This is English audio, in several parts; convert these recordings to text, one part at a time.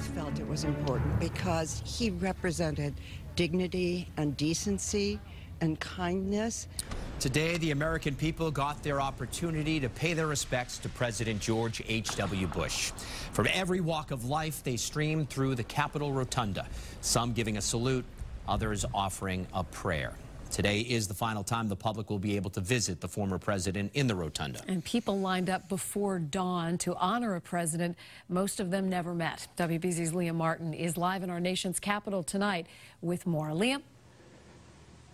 always felt it was important because he represented dignity and decency and kindness. Today, the American people got their opportunity to pay their respects to President George H.W. Bush. From every walk of life, they streamed through the Capitol Rotunda, some giving a salute, others offering a prayer. Today is the final time the public will be able to visit the former president in the Rotunda. And people lined up before dawn to honor a president most of them never met. WBZ's Liam Martin is live in our nation's capital tonight with more. Liam?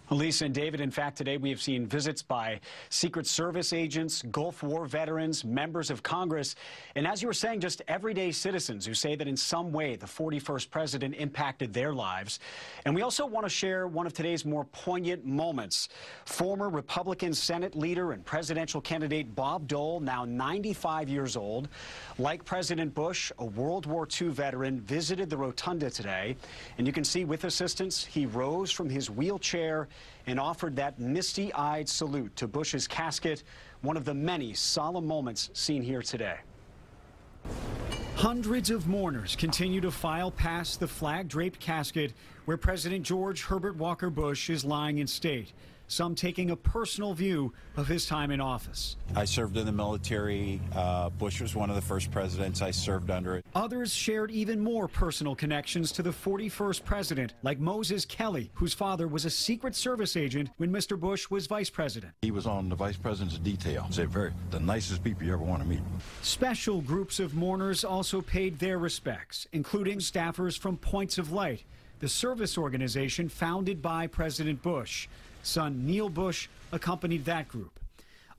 Elisa and David, in fact, today we have seen visits by Secret Service agents, Gulf War veterans, members of Congress, and as you were saying, just everyday citizens who say that in some way the 41st president impacted their lives. And we also want to share one of today's more poignant moments. Former Republican Senate leader and presidential candidate Bob Dole, now 95 years old, like President Bush, a World War II veteran, visited the Rotunda today. And you can see with assistance, he rose from his wheelchair and offered that misty-eyed salute to Bush's casket, one of the many solemn moments seen here today. Hundreds of mourners continue to file past the flag-draped casket where President George Herbert Walker Bush is lying in state, some taking a personal view of his time in office. I served in the military. Bush was one of the first presidents I served under. Others shared even more personal connections to the 41st president, like Moses Kelly, whose father was a Secret Service agent when Mr. Bush was vice president. He was on the vice president's detail. They're the nicest people you ever want to meet. Special groups of mourners also paid their respects, including staffers from Points of Light, the service organization founded by President Bush. Son Neil Bush accompanied that group.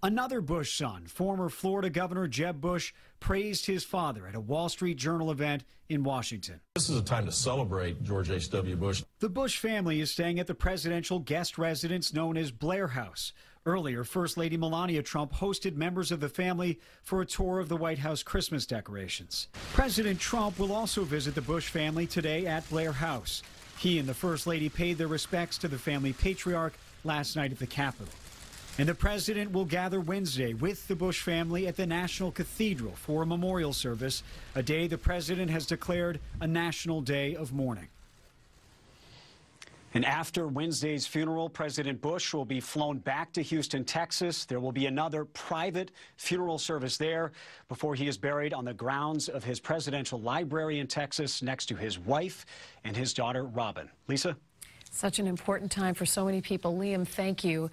Another Bush son, former Florida Governor Jeb Bush, praised his father at a Wall Street Journal event in Washington. This is a time to celebrate George H.W. Bush. The Bush family is staying at the presidential guest residence known as Blair House. Earlier, First Lady Melania Trump hosted members of the family for a tour of the White House Christmas decorations. President Trump will also visit the Bush family today at Blair House. He and the First Lady paid their respects to the family patriarch last night at the Capitol. And the president will gather Wednesday with the Bush family at the National Cathedral for a memorial service, a day the president has declared a national day of mourning. And after Wednesday's funeral, President Bush will be flown back to Houston, Texas. There will be another private funeral service there before he is buried on the grounds of his presidential library in Texas next to his wife and his daughter, Robin. Lisa? Such an important time for so many people. Liam, thank you.